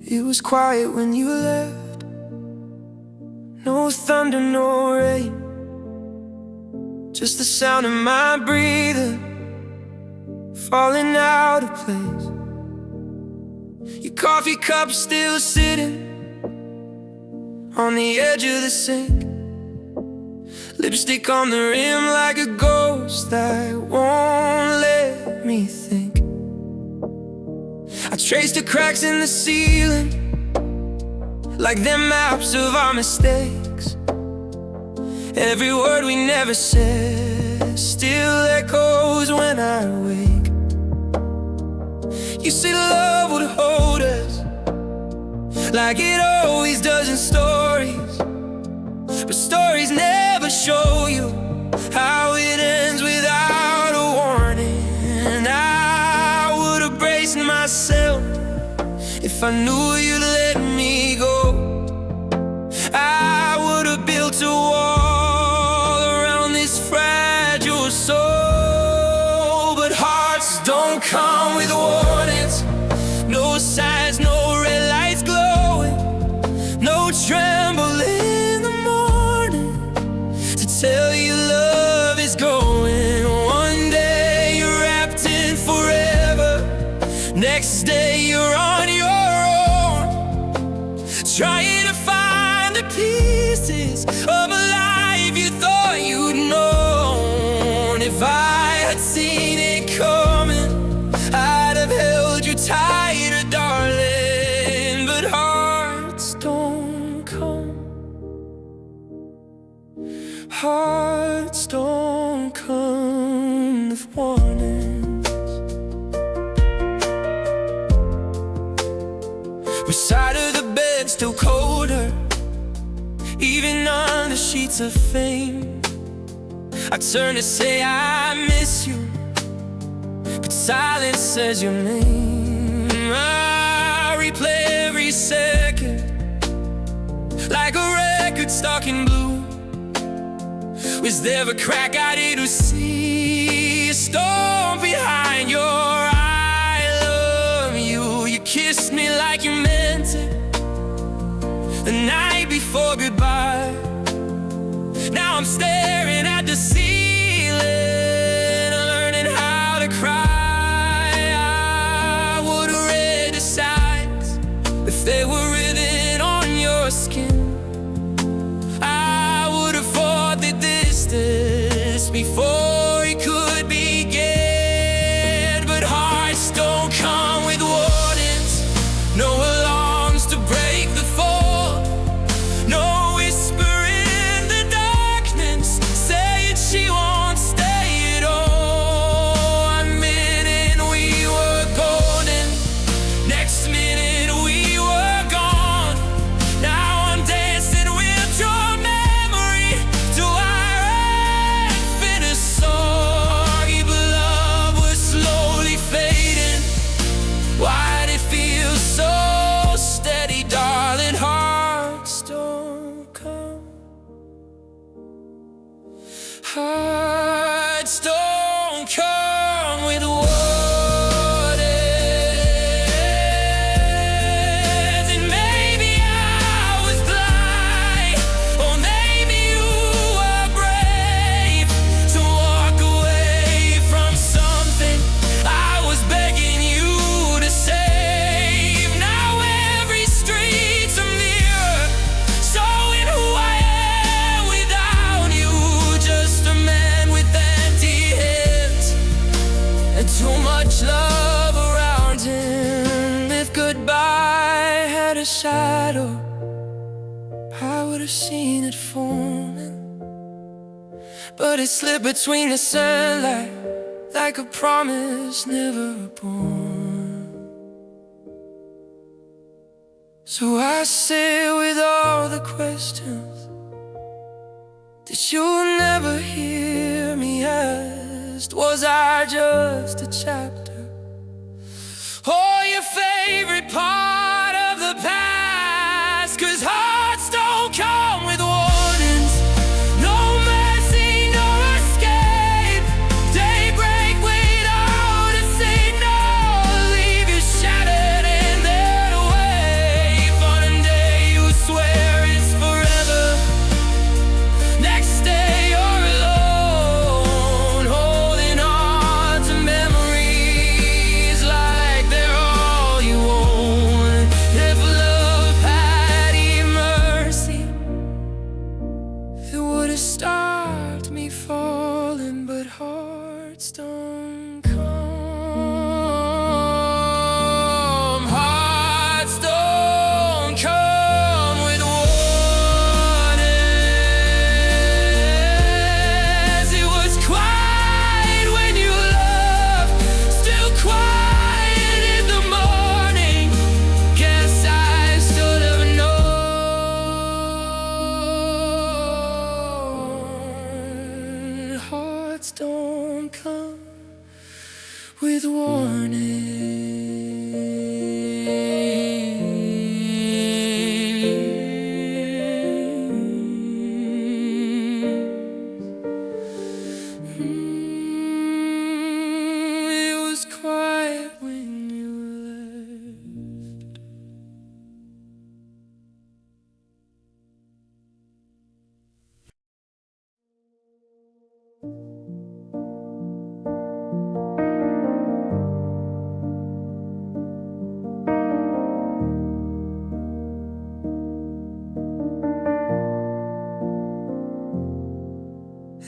It was quiet when you left. No thunder, no rain, just the sound of my breathing falling out of place. Your coffee cup still sitting on the edge of the sink, lipstick on the rim like a ghost that won't let me think. I traced the cracks in the ceiling like them maps of our mistakes. Every word we never said still echoes when I wake. You said love would hold us like it always does in stories, but stories never show you how it ends without a warning. And I would have braced myself if I knew you'd let me go. I would have built a wall around this fragile soul. But hearts don't come with warnings, no signs, no red lights glowing, no tremble in the morning to tell you love is going. One day you're wrapped in forever, next day you're on your own, trying to find the pieces of a life you thought you'd known. If I had seen it coming, I'd have held you tighter, darling. But hearts don't come, hearts don't come with warnings. Which side of the bed still colder, even under sheets of fame? I turn to say I miss you, but silence says your name. I replay every second like a record stuck in blue. Was there a crack I didn't see? A storm behind your I love you. You kissed me like you meant it the night before goodbye. Now I'm staring at the ceiling, learning how to cry. I would've read the signs if they were written on your skin. I would've fought the distance before it could begin. But hearts don't come with warnings, no alarms to break the fall, no whisper in the darkness saying she won't stay at all. One minute we were golden, next minute we were gone. Now I'm dancing with your memory till I finish sorry, but love was slowly fading. Why'd it feel so steady, darling? Hearts don't come, hearts don't come with warnings. And maybe I was blind, or maybe you were brave to walk away from something I was begging you to save. Now every street's a mirror showing who I am without you. Just a man with empty hands and too much love around him. If goodbye had a shadow, I would have seen it forming, but it slipped between the sunlight like a promise never born. So I sit with all the questions that you'll never hear me asked. Was I just a chapter, or your favorite part of the past? 'Cause hearts don't come with warnings, no mercy, no escape. Daybreak without a signal, leave you shattered in their way.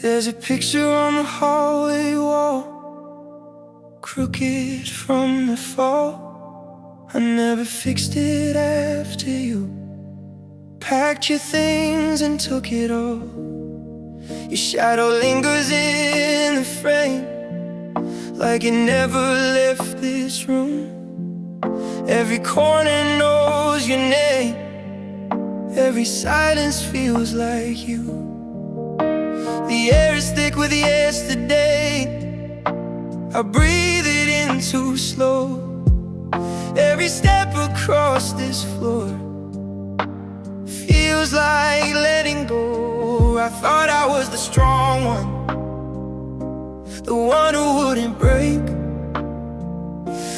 There's a picture on the hallway wall, crooked from the fall. I never fixed it after you packed your things and took it all. Your shadow lingers in the frame, like it never left this room. Every corner knows your name, every silence feels like you. The air is thick with yesterday, I breathe it in too slow. Every step across this floor feels like letting go. I thought I was the strong one, the one who wouldn't break.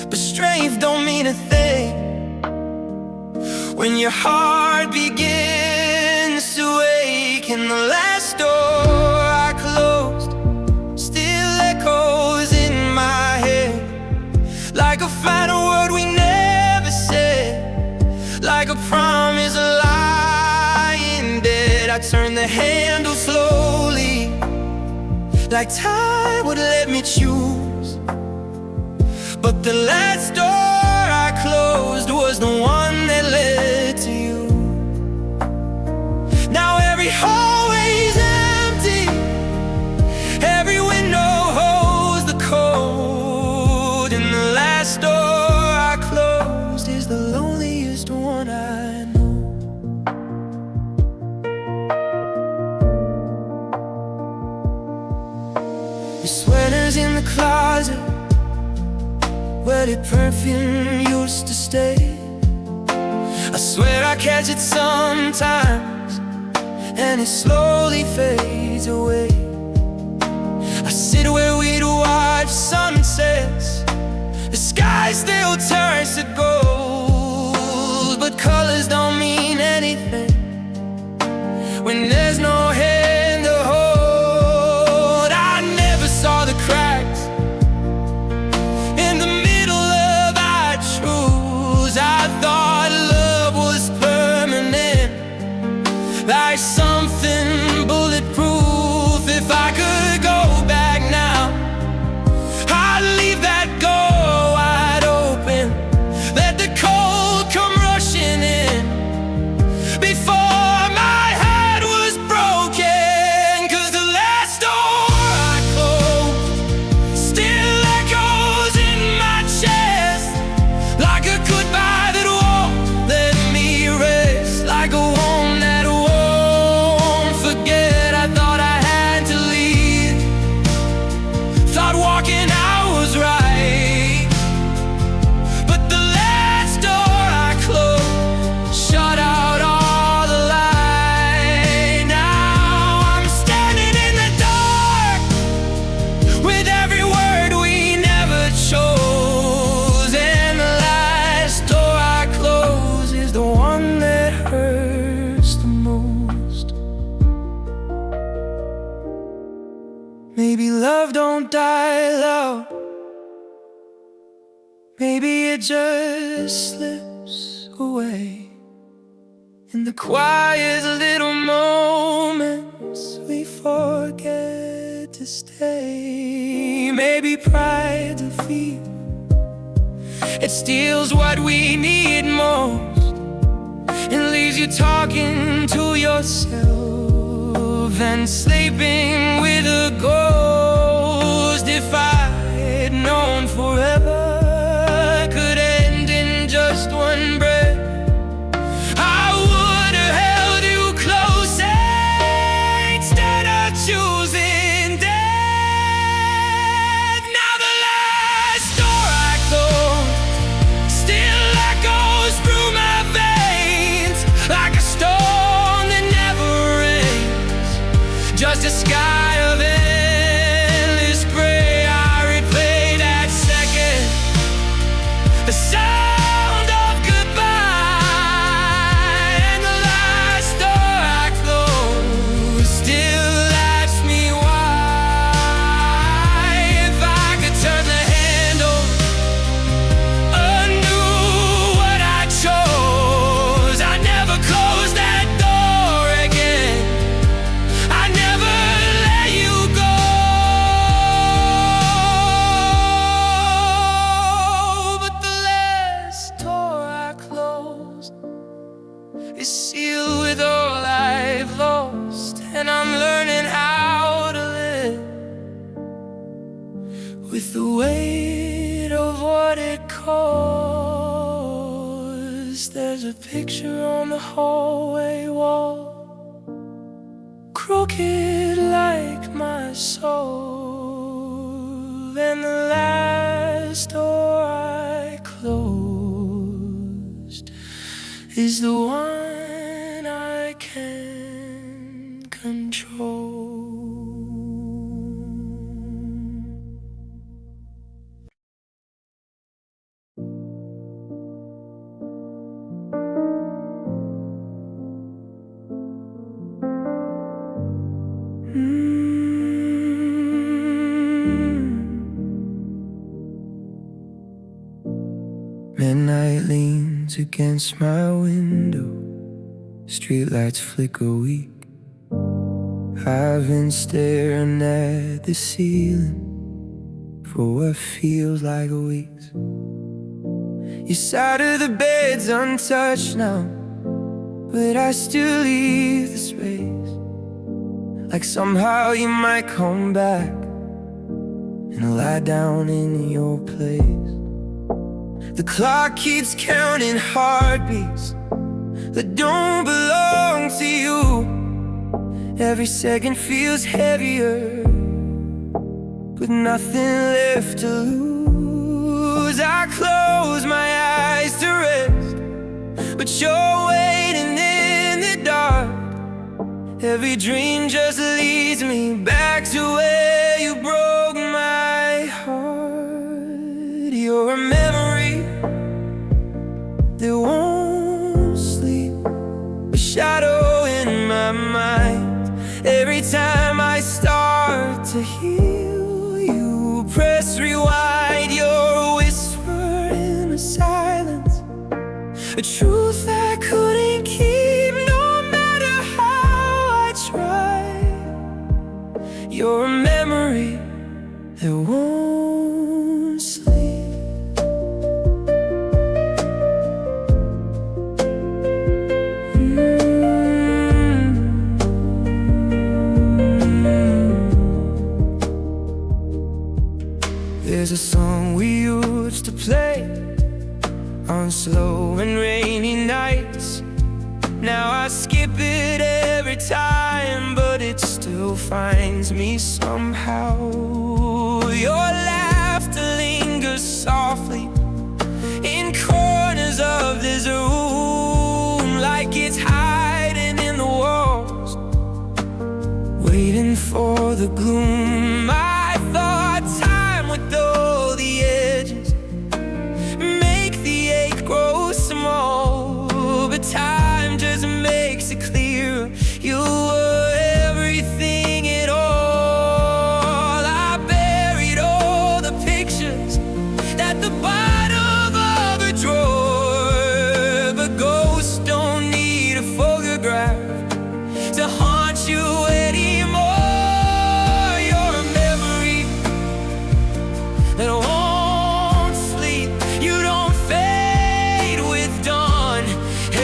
But strength don't mean a thing when your heart begins to ache. And the last door I closed still echoes in my head, like a final word we never said, like a promise lying dead. I turned the handle slowly, like time would let me choose. But the last door I closed was the one that led to you. Now every hallway's empty, every window holds the code, and the last door I closed is the loneliest one I know. Your sweater's in the closet where the perfume used to stay. I swear I catch it sometimes, and it slowly fades away. I sit where we'd watch sunsets, the sky still turns to gold, but colors don't mean anything when there's no hand to hold. I never saw the cracks in the middle of our truths. I thought love was permanent, like something bulletproof. If I could go back now, I'd leave that door wide open, let the cold come rushing in before my heart was broken. 'Cause the last door I closed still echoes in my chest, like a goodbye that won't let me rest, like a home that won't forget. I thought I had to leave, thought walking out was right, but the last door I closed shut out all the light. Now I'm standing in the dark with every word we never chose, and the last door I close is the one that hurts the most. Maybe love don't die loud, maybe it just slips away in the quiet little moments we forget to stay. Maybe pride to feel, it steals what we need most and leaves you talking to yourself and sleeping with a ghost. If I had known forever could end in just one breath, I would have held you closer instead of choosing death. Now the last door I closed still echoes through my veins, like a storm that never rains, just a sky of endless gray. I is sealed with all I've lost, and I'm learning how to live with the weight of what it costs. There's a picture on the hallway wall, crooked like my soul, and the last door I closed is the one I can control. Midnight leans against my window, streetlights flicker weak. I've been staring at the ceiling for what feels like weeks. Your side of the bed's untouched now, but I still leave the space, like somehow you might come back and lie down in your place. The clock keeps counting heartbeats that don't belong to you. Every second feels heavier, with nothing left to lose. I close my eyes to rest, but you're waiting in the dark. Every dream just leads me back to where you broke my heart. You're a memory that won't sleep, a shadow in my mind. Every time I start to heal, you press rewind. You're a whisper in the silence, a truth I couldn't keep no matter how I tried. You're a memory that won't sleep. There's a song we used to play on slow and rainy nights. Now I skip it every time, but it still finds me somehow. Your laughter lingers softly in corners of this room, like it's hiding in the walls, waiting for the gloom. I thought time would dull the edges, make the ache grow small, but time just makes it clear. You were everything at all. I buried all the pictures at the bottom of a drawer, but ghosts don't need a photograph to haunt you anymore. You're a memory that won't sleep. You don't fade with dawn.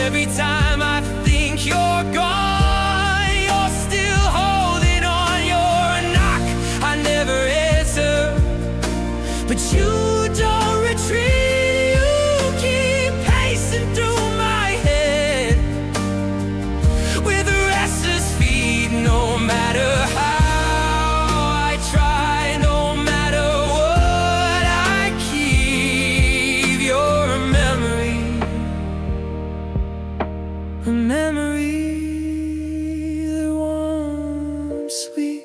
Every time I think you're gone, you're still holding on. You're a knock I never answer, but you don't retreat. You keep pacing through my head with restless feet. No matter how I try, no matter what I keep, you're a memory that won't sleep.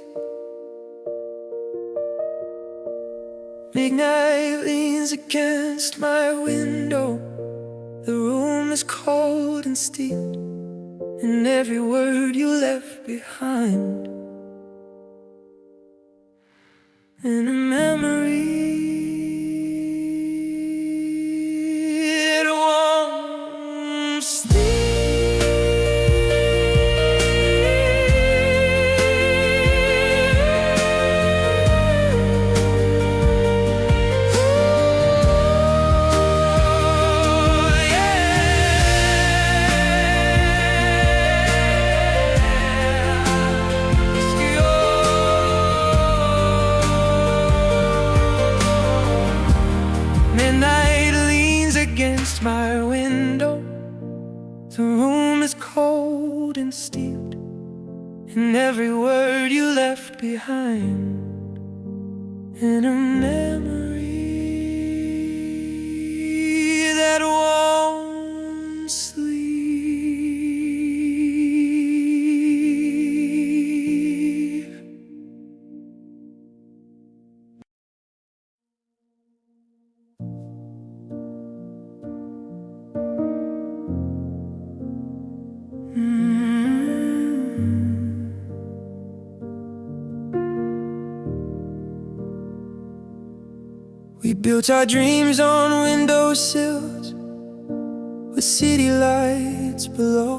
Midnight leans against my window. The room is cold and steeped in every word you left behind, in a memory that won't sleep. Oh, yeah. window. The room is cold and steeped in every word you left behind, in a memory that won't sleep. We built our dreams on windowsills with city lights below,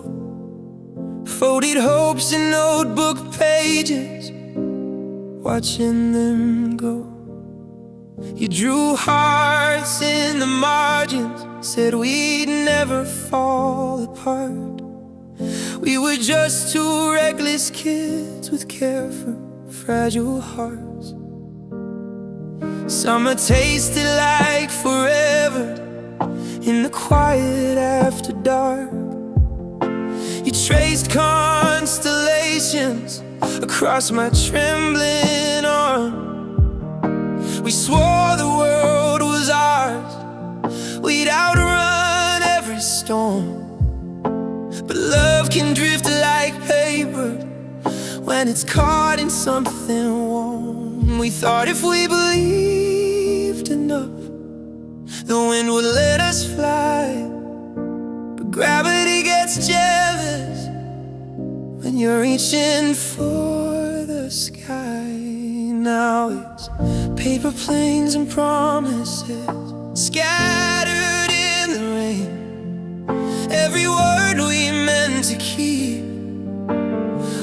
folded hopes in notebook pages, watching them go. You drew hearts in the margins, said we'd never fall apart. We were just two reckless kids with carefree, fragile hearts. Summer tasted like forever in the quiet after dark. You traced constellations across my trembling arm. We swore the world was ours, we'd outrun every storm. But love can drift like paper when it's caught in something warm. We thought if we believed enough, the wind would let us fly. But gravity gets jealous when you're reaching for the sky. Now it's paper planes and promises scattered in the rain. Every word we meant to keep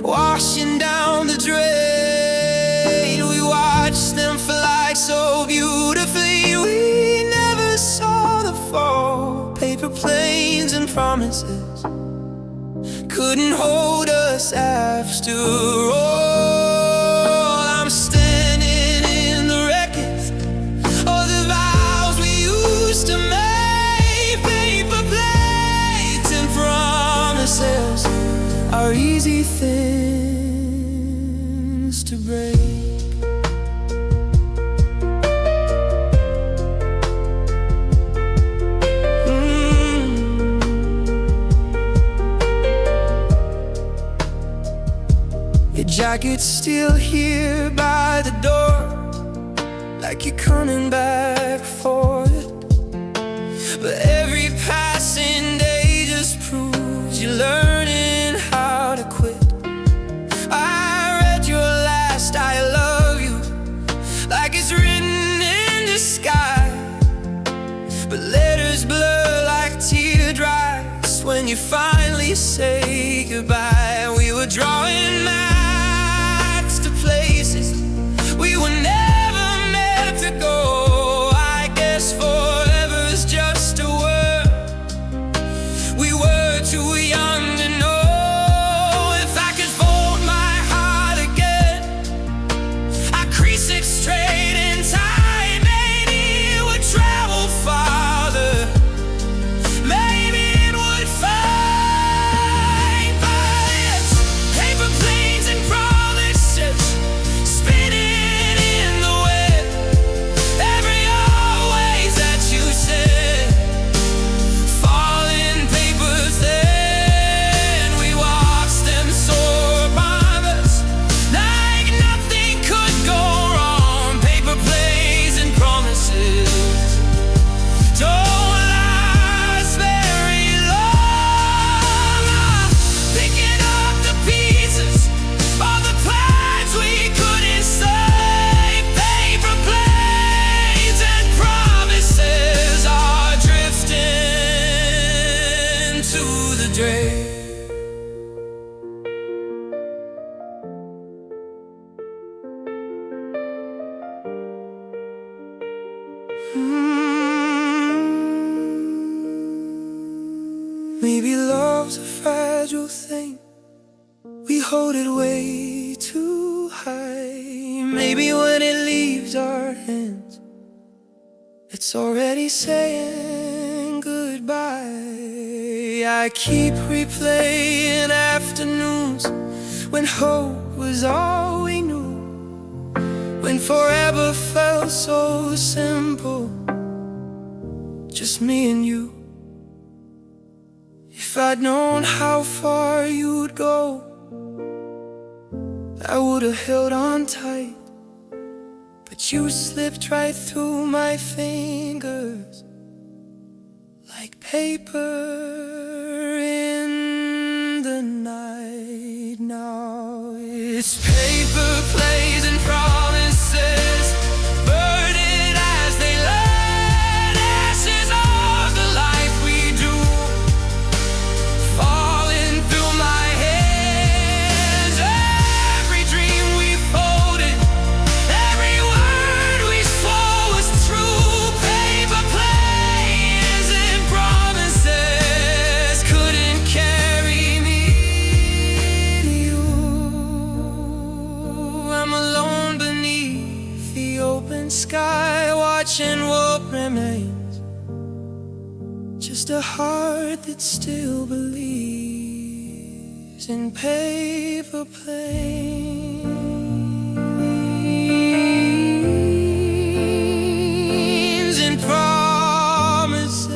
washing down the drain. We watched them fly so beautifully, we never saw the fall. Paper planes and promises couldn't hold us after all. I'm standing in the wreckage of the vows we used to make. Paper planes and promises are easy things to break. Your jacket's still here by the door, like you're coming back for it. But every passing day just proves you're learning how to quit. I read your last I love you like it's written in the sky, but letters blur like teardrops when you finally say goodbye. We were drawing maps to places we were never meant to go. I guess forever's just a word we were too young to know. If I could fold my heart again, I'd crease it straight in time. Maybe it would travel farther, maybe it would find. But it's paper planes and promises spinning in the wind. Every always that you said, falling papers then. We watched them soar above us like nothing could go wrong. Paper planes and promises don't last very long. I'm picking up the pieces of the plans we couldn't save. Paper planes and promises are drifting to the drain. Maybe love's a fragile thing, we hold it way too high. Maybe when it leaves our hands, it's already saying goodbye. I keep replaying afternoons when hope was all we knew, when forever felt so simple, just me and you. If I'd known how far you'd go, I would've held on tight, but you slipped right through my fingers like paper in the night. Now it's paper plays and promises, burning as they learn, ashes of the life we do, falling through my hands. Every dream we folded, every word we swore was true. Paper plays and promises couldn't carry me to you. I'm alone beneath the open sky, watching what remains, just a heart that still believes in paper planes and promises.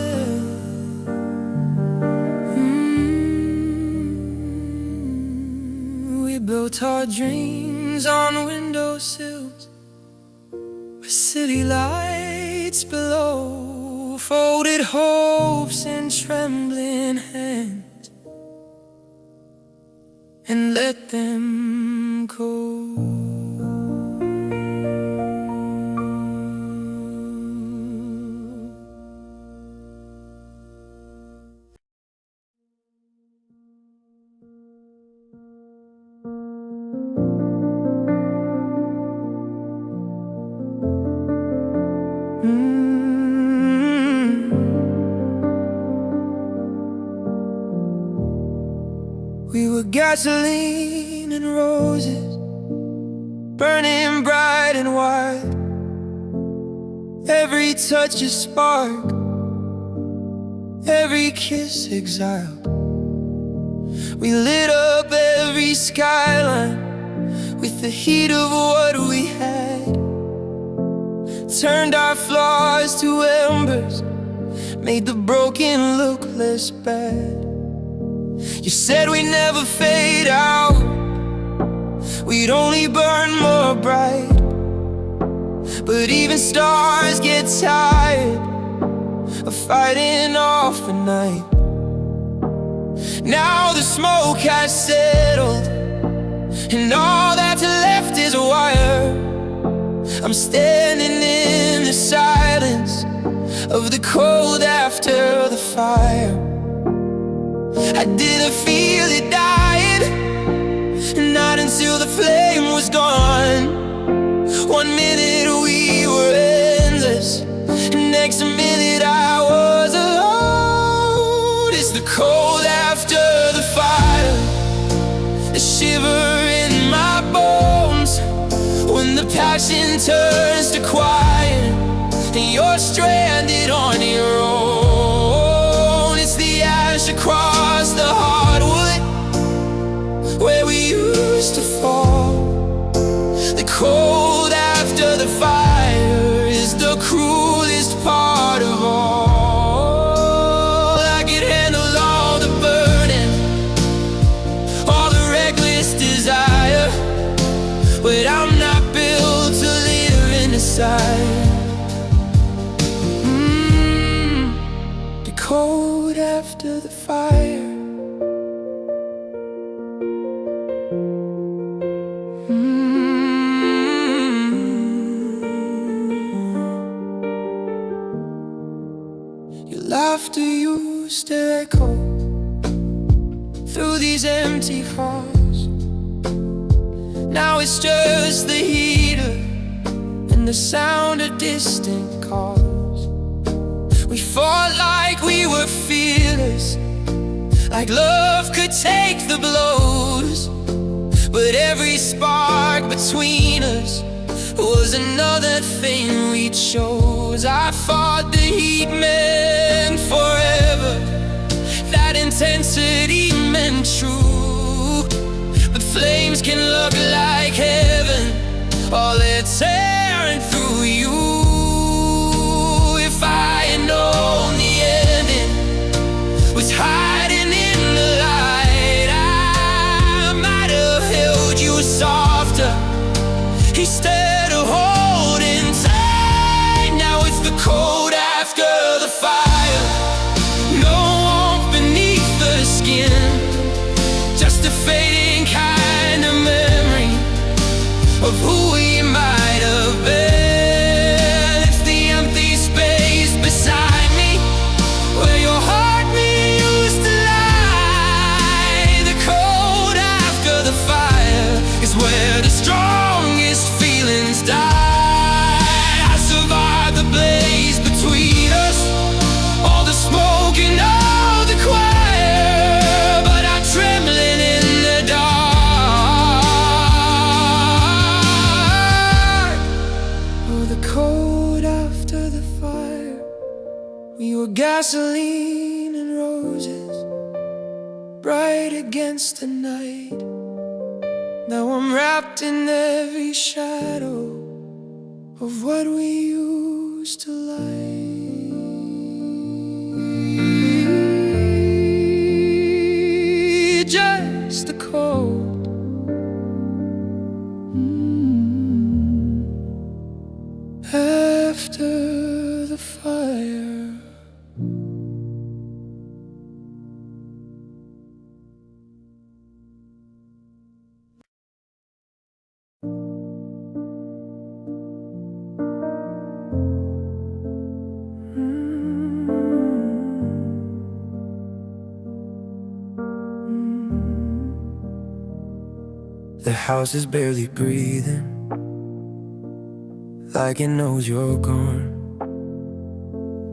We built our dreams on windowsills with city lights below, folded hopes in trembling hands and let them go. We were gasoline and roses, burning bright and wide. Every touch a spark, every kiss exiled. We lit up every skyline with the heat of what we had, turned our flaws to embers, made the broken look less bad. You said we'd never fade out, we'd only burn more bright. But even stars get tired of fighting off the night. Now the smoke has settled, and all that's left is a wire. I'm standing in the silence of the cold after the fire. I didn't feel it dying, not until the flame was gone. One minute we were endless, next minute I was alone. It's the cold after the fire, the shiver in my bones, when the passion turns to quiet and you're stranded on your own. It's the ash across the hardwood where we used to fall. The cold after the fire is the cruelest part of all. I could handle all the burning, all the reckless desire, but I'm not built to live inside. The cold after the fire. Your laughter used to echo through these empty halls. Now it's just the heater and the sound of distant calls. We fought like we were fearless, like love could take the blows. But every spark between us was another thing we chose. I fought the heat meant forever, that intensity meant true. But flames can look like heaven, all they're tearing through you. If I had known the ending was hiding in the light, I might have held you softer instead of holding tight. Now it's the cold after the fire, no warmth beneath the skin, just a fading kind of memory of who we might have been. It's the empty space beside me where your heartbeat used to lie. The cold after the fire is where the strongest feelings die. I survived the blaze between us, all the smoke and all the choir, but I'm trembling in the dark. Oh, the cold after the fire, we were gasoline and roses, bright against the night. Now I'm wrapped in every shadow of what we used to like. Just the cold after the fire. The house is barely breathing, like it knows you're gone.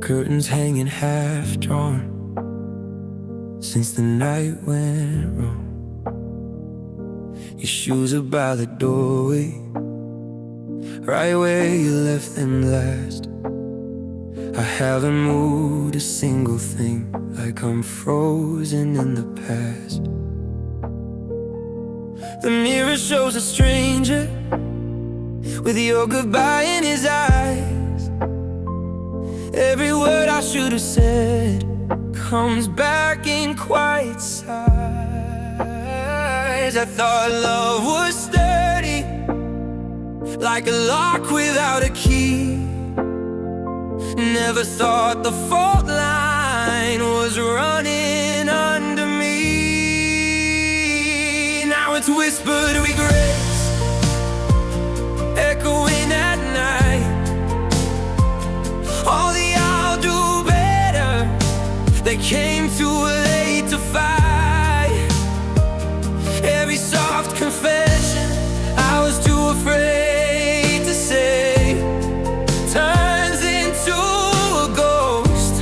Curtains hanging half drawn since the night went wrong. Your shoes are by the doorway, right where you left them last. I haven't moved a single thing, like I'm frozen in the past. The mirror shows a stranger with your goodbye in his eyes. Every word I should have said comes back in quiet sighs. I thought love was sturdy, like a lock without a key. Never thought the fault line was running under me. Now it's whispered regrets echoing at night. All the I'll do better, they came too late to fight. Every soft confession I was too afraid to say turns into a ghost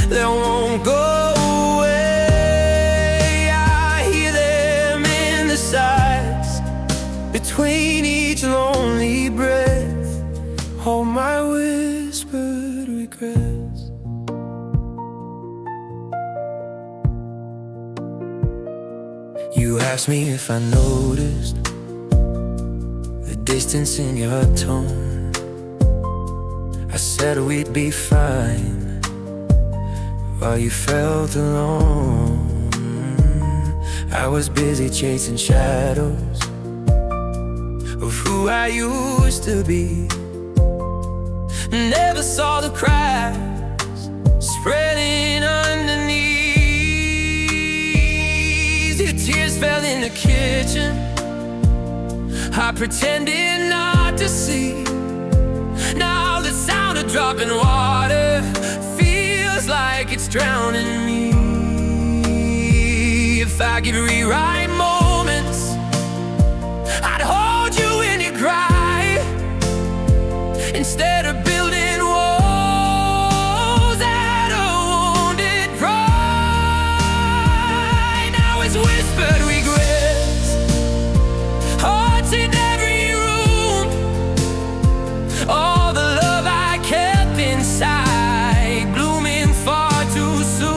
that won't go away. I hear them in the silence between each lonely breath, all my whispered regrets. You asked me if I noticed the distance in your tone. I said we'd be fine while you felt alone. I was busy chasing shadows of who I used to be. Never saw the cracks spreading underneath. Your tears fell in the kitchen, I pretended not to see. Now the sound of dropping water feels like it's drowning me. If I could rewrite moments, I'd hold you when you cry, instead of building walls out of wounded pride. Now it's whispered regrets, hearts in every room, all the love I kept inside blooming far too soon.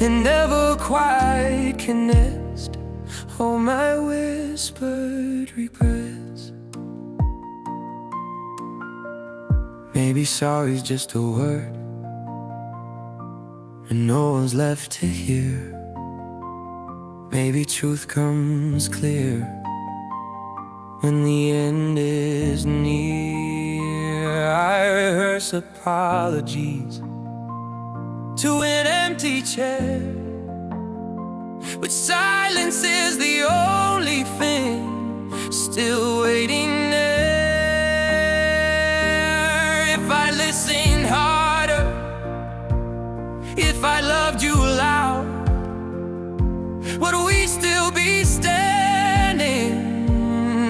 and never quite can nest all my whispered regrets. Maybe sorry's just a word, and no one's left to hear. Maybe truth comes clear when the end is near. I rehearse apologies to an empty chair, but silence is the only thing still waiting there. If I listened harder, if I loved you loud, would we still be standing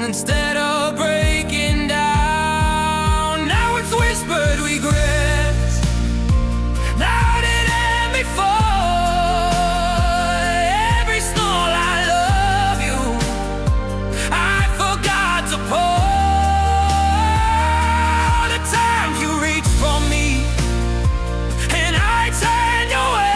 instead of breaking down? Now it's whispered regrets, louder than before. Every snore, I love you, I forgot to pour. The time you reached for me and I turned your way.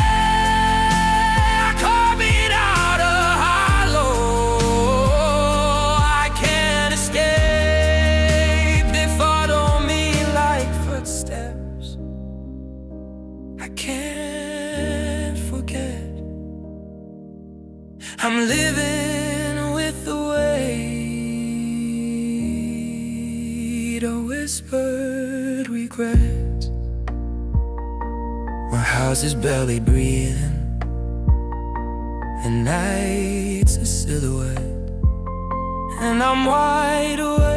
I'm living with the weight of whispered regrets. My house is barely breathing, and night's a silhouette, and I'm wide awake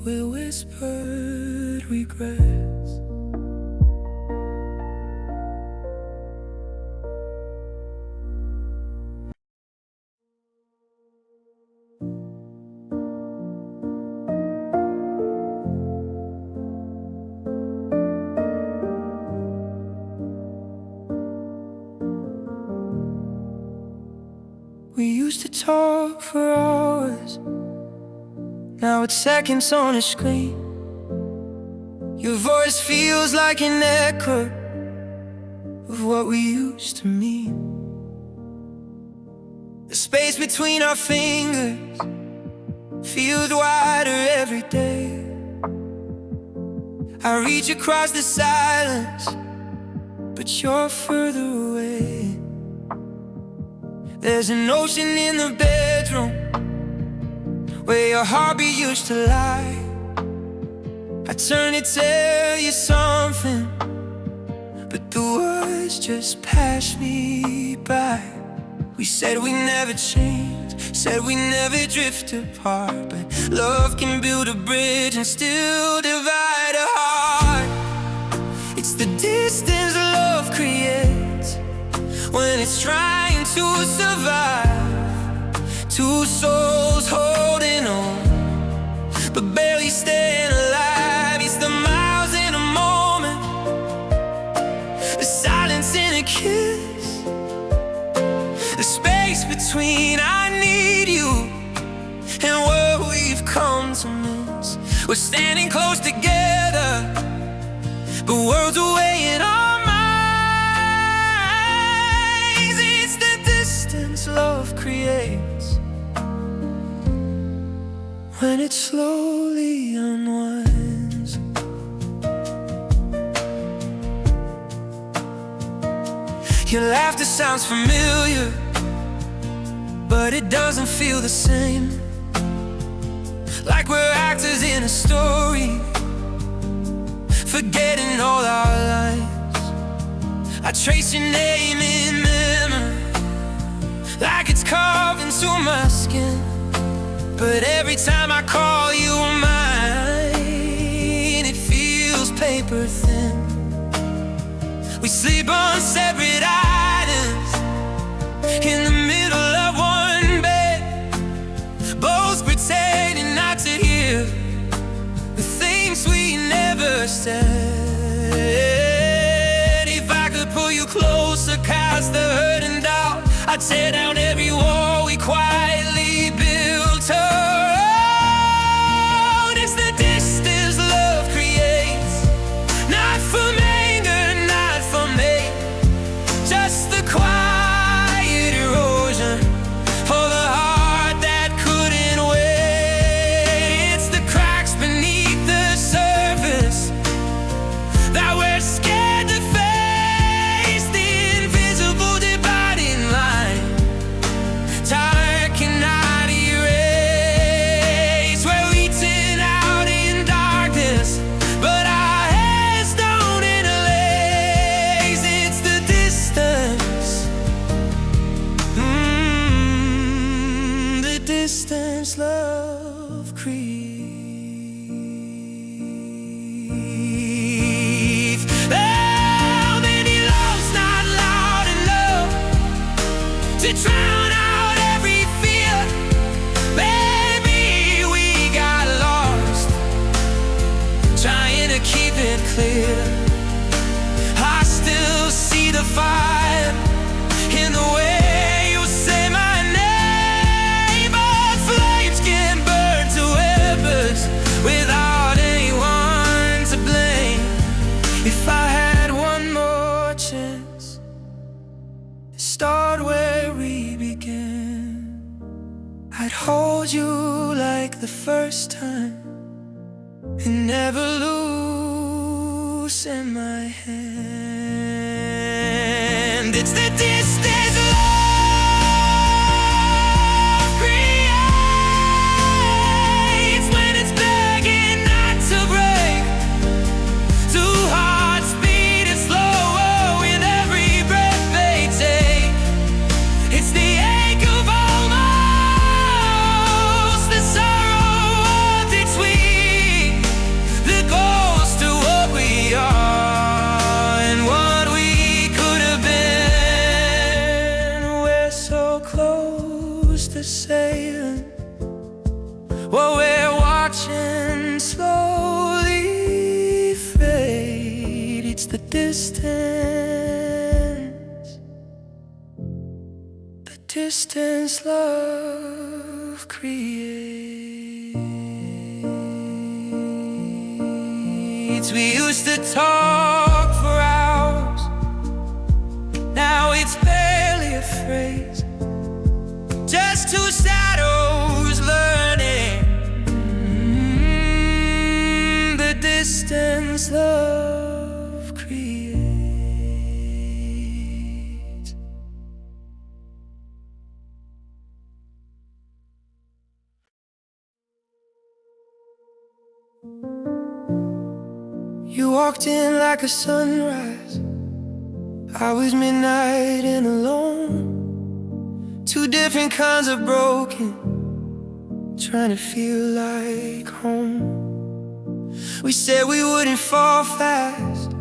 with whispered regrets. We used to talk for hours, now it's seconds on a screen. Your voice feels like an echo of what we used to mean. The space between our fingers feels wider every day. I reach across the silence, but you're further away. There's an ocean in the bedroom where your heartbeat used to lie. I turn to tell you something, but the words just pass me by. We said we never change, said we never drift apart, but love can build a bridge and still divide a heart. It's the distance love creates when it's trying to survive. Two souls holding on, but barely staying alive. It's the miles in a moment, the silence in a kiss, the space between I need you and what we've come to miss. We're standing close together, but worlds away in our minds. It's the distance love creates when it slowly unwinds. Your laughter sounds familiar, but it doesn't feel the same. Like we're actors in a story, forgetting all our lives. I trace your name in memory, like it's carved into my skin. But every time I call you mine, it feels paper thin. We sleep on separate islands in the middle of one bed, both pretending not to hear the things we never said. If I could pull you closer, cast the hurt and doubt, I'd tear down every wall we quietly built around. It's the distance love creates. Now the first time and never loosen my hand. It's the distance love creates when it's begging not to break. Two hearts beating slower with every breath they take. It's the ache of almost, the sorrow of the sweet, the ghost of what we are and what we could have been. We're so close to saving what we're watching slowly fade. It's the distance love creates. We used to talk for hours, now it's barely a phrase, just two shadows learning. The distance love creates. You walked in like a sunrise, I was midnight and alone. Two different kinds of broken, trying to feel like home. We said we wouldn't fall fast,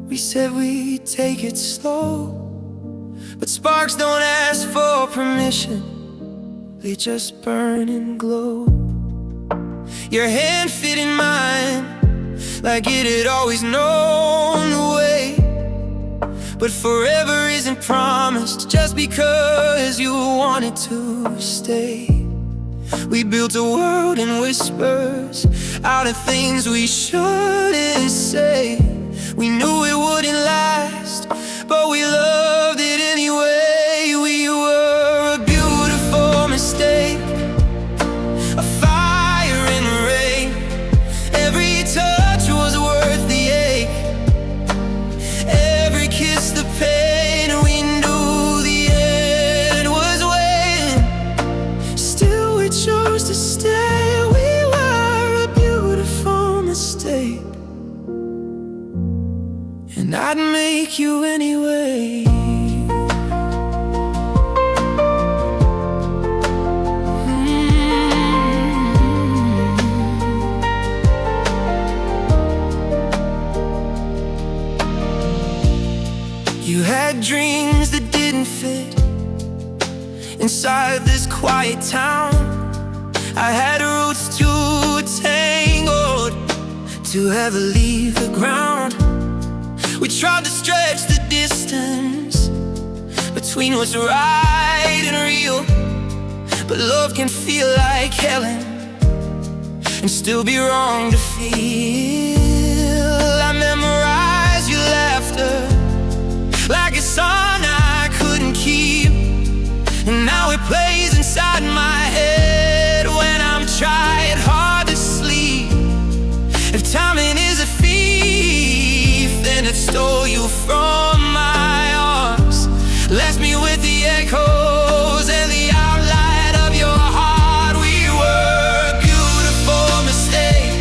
we said we'd take it slow. But sparks don't ask for permission, they just burn and glow. Your hand fit in mine like it had always known the way. But forever isn't promised just because you wanted to stay. We built a world in whispers, out of things we shouldn't say. We knew it wouldn't last, but we loved it anyway. We were a beautiful mistake, a fire in the rain. Every touch was worth the ache, every kiss the pain. We knew the end was waiting, still we chose to stay. We were a beautiful mistake, and I'd make you anyway. You had dreams that didn't fit inside this quiet town. I had roots too tangled to ever leave the ground. We tried to stretch the distance between what's right and real, but love can feel like heaven and still be wrong to feel. I memorized your laughter like a song I couldn't keep, and now it plays inside my head when I'm trying hard to sleep. If timing is a thief, then it stole you from my arms, left me with the echoes and the outline of your heart. We were a beautiful mistake,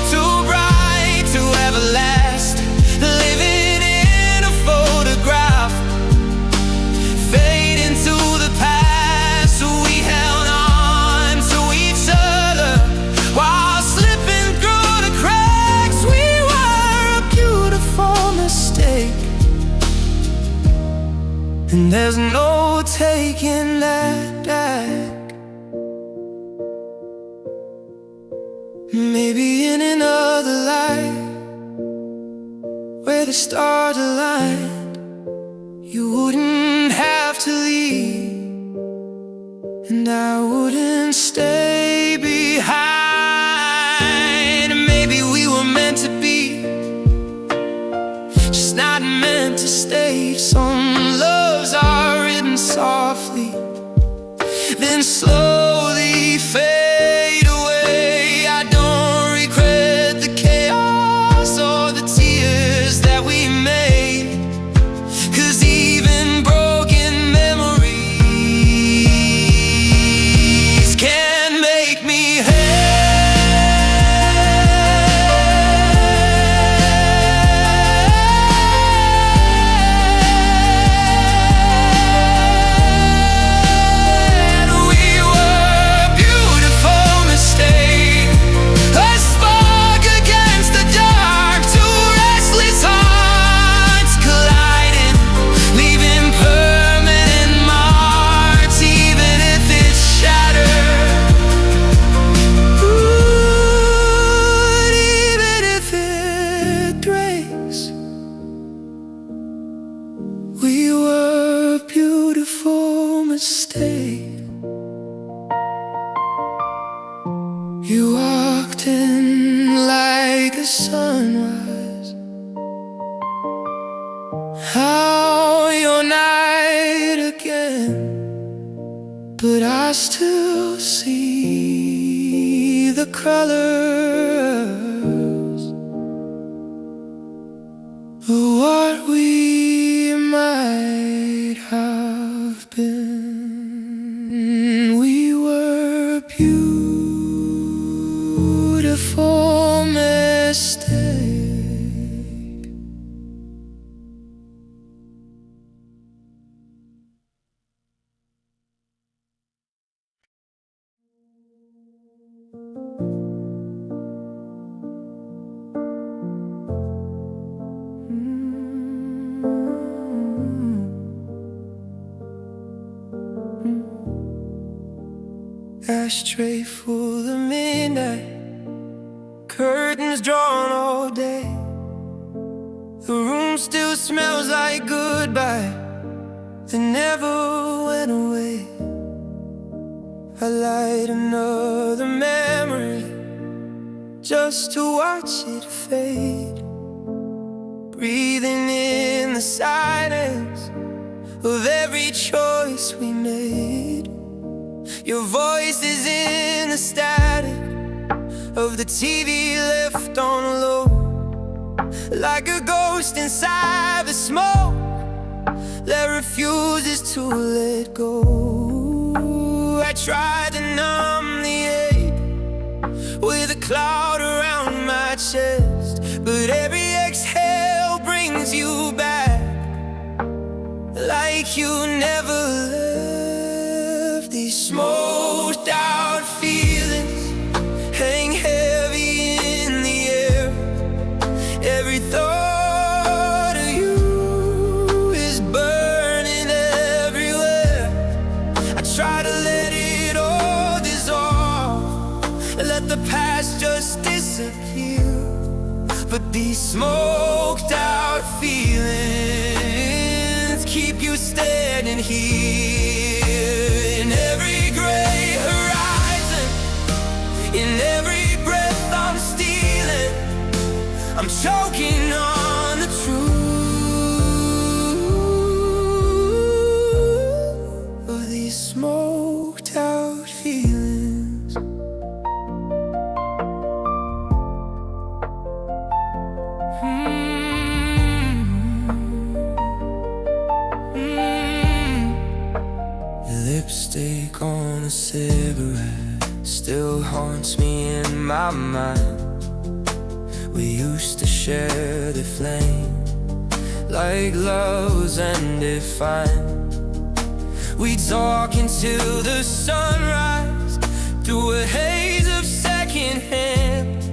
too bright to ever last, living in a photograph, fade into the past. So we held on to each other while slipping through the cracks. We were a beautiful mistake, and there's no taking that back. Maybe in another life, where the stars aligned, you wouldn't have to leave, and I wouldn't stay behind. Maybe we were meant to be, just not meant to stay. Some loves are written softly, then slowly fade. walked in like a sunrise. How your night again, but I still see the colors of what we might have been. We were beautiful mistakes. Ashtray full of midnight, curtains drawn all day. The room still smells like goodbye that never went away. I light another memory just to watch it fade, breathing in the silence of every choice we made. Your voice is in the static of the TV left on low, like a ghost inside the smoke that refuses to let go. I tried to numb the ache with a cloud around my chest, but every exhale brings you back like you never left. These smoked out feelings hang heavy in the air. Every thought of you is burning everywhere. I try to let it all dissolve, let the past just disappear, but these smoked out feelings keep you standing here. In every gray horizon, in every breath I'm stealing, I'm choking on the truth of these smoked out feelings. Lipstick on a cigarette still haunts me in my mind. We used to share the flame like lovers and define. We'd talk until the sunrise through a haze of secondhand.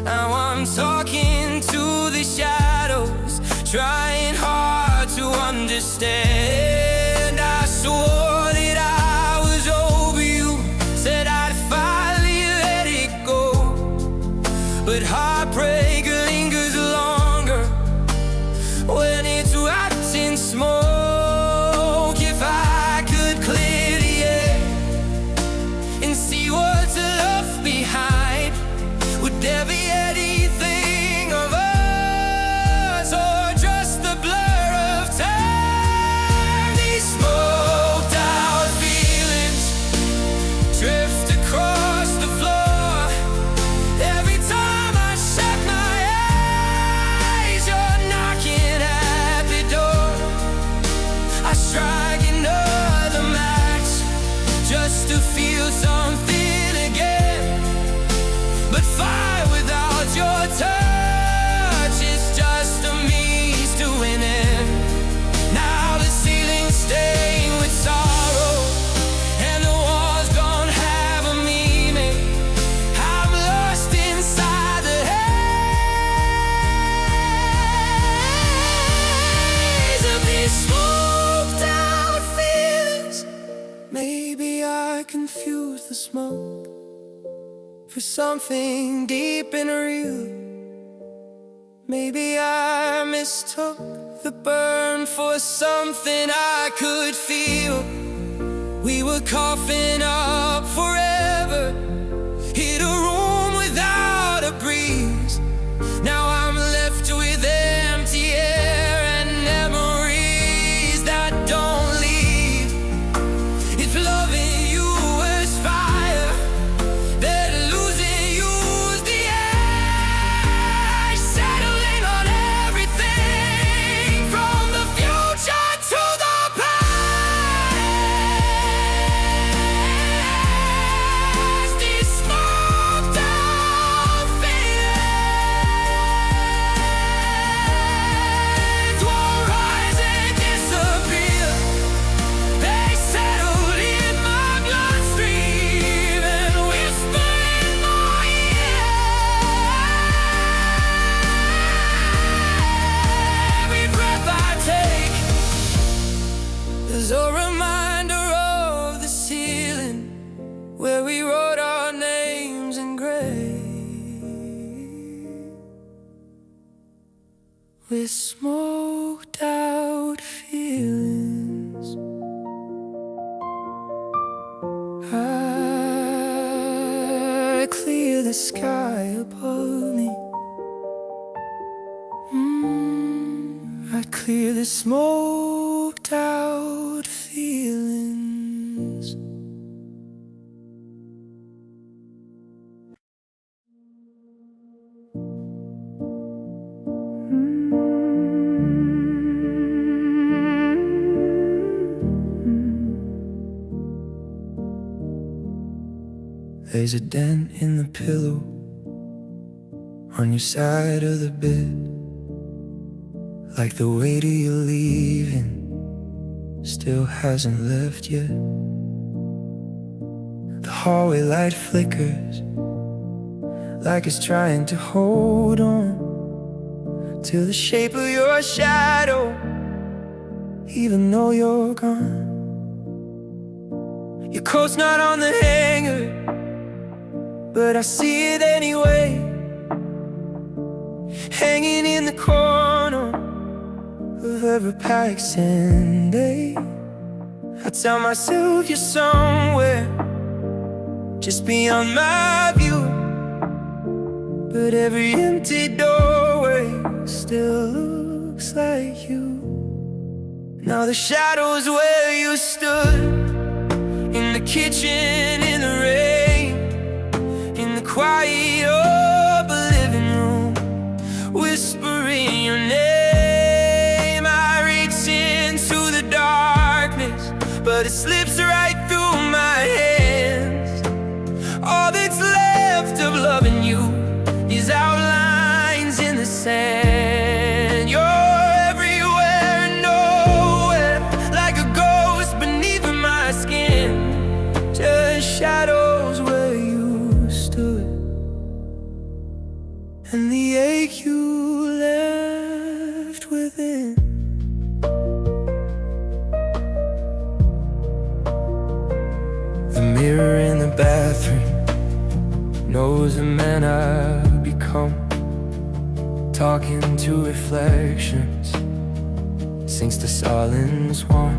Now I'm talking to the shadows, trying hard to understand. I swore that I was over you, said I'd finally let it go, but heartbreak lingers longer when it's wrapped in smoke. If I could clear the air and see what's left behind, would there be anything of us, or just the blur of time? These smoked out feelings drift across the floor. Every time I shut my eyes, you're knocking at the door. I strike another match just to feel something again, but fire without your touch is just a means to an end. Now the ceiling's stained with sorrow, and the walls don't have a meaning. I'm lost inside the haze of these smoked out feelings. Maybe I confuse the smoke for something deep and real. Maybe I mistook the burn for something I could feel. We were coughing up forever, hit a room without with smoked out feelings. I clear the sky above me. I'd clear the smoked out feelings. There's a dent in the pillow on your side of the bed, like the weight of your leaving still hasn't left yet. The hallway light flickers like it's trying to hold on to the shape of your shadow, even though you're gone. Your coat's not on the hanger, but I see it anyway, hanging in the corner of every Paxton day. I tell myself you're somewhere just beyond my view, but every empty doorway still looks like you. Now the shadows where you stood, in the kitchen, in the rain, in the quiet of a living room, whispering your name. I reach into the darkness, but it slips right through my hands. All that's left of loving you is outlines in the sand. You're everywhere and nowhere, like a ghost beneath my skin. Just shadows where you stood, and the ache you left within. The mirror in the bathroom knows the man I've become, talking to reflections sinks the silence warm.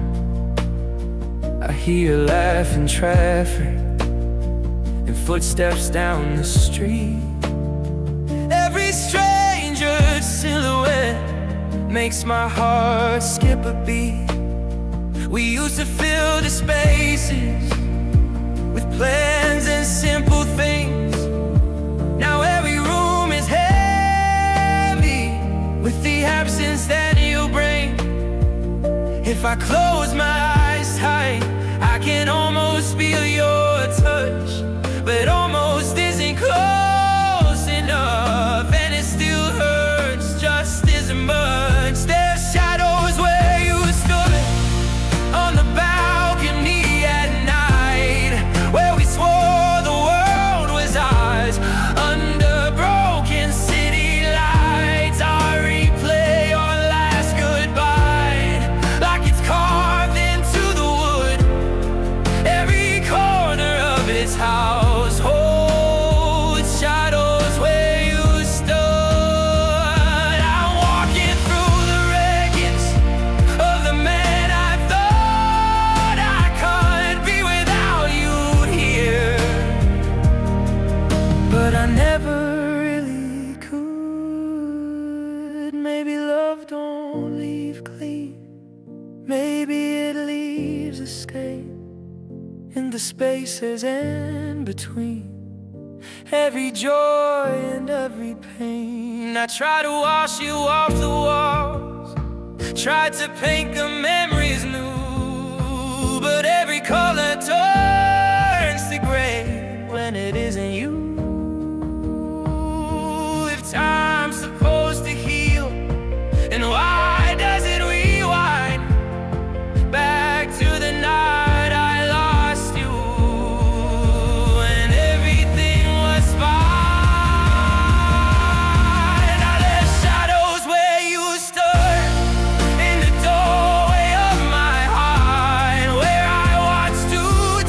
I hear you laugh in traffic and footsteps down the street. Every stranger's silhouette makes my heart skip a beat. We used to fill the spaces with plans and simple things. Now every room is heavy with the absence that you bring. If I close my eyes tight, I can almost feel your touch, but almost isn't close enough, and it still hurts just as much. There's shadows where you stood on the balcony at night, where we swore the world was ours, under broken city lights. I replay our last goodbye like it's carved into the wood, every corner of its house holds shadows where you stood. I'm walking through the wreckage of the man I thought I could be without you here, but I never really could. Maybe love don't leave clean, maybe it leaves a stain in the spaces in between every joy and every pain. I try to wash you off the walls, tried to paint the memories new, but every color turns to gray when it isn't you. If time's supposed to heal, and why does it rewind back to the night I lost you, and everything was fine? Now there's shadows where you stood in the doorway of my heart, where I watched 2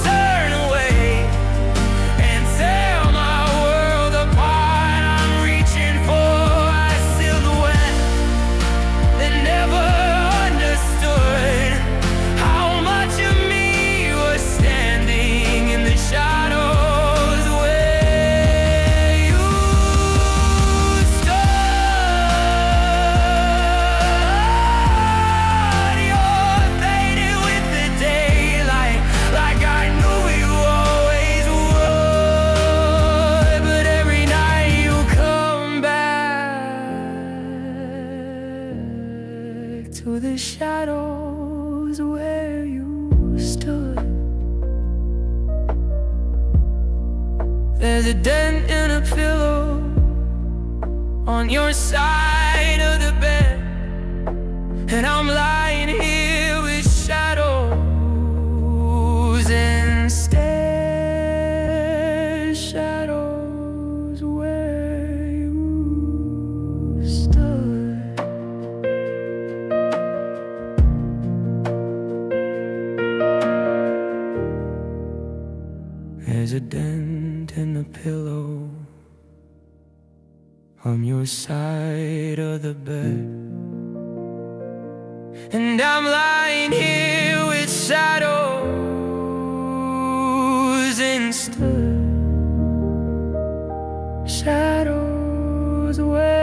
shadows where you stood. There's a dent in a pillow on your side of the bed, and I'm lying here with shadows instead. Shadows where you stood. There's a dent in the pillow on your side of the bed, and I'm lying here with shadows instead. Shadows where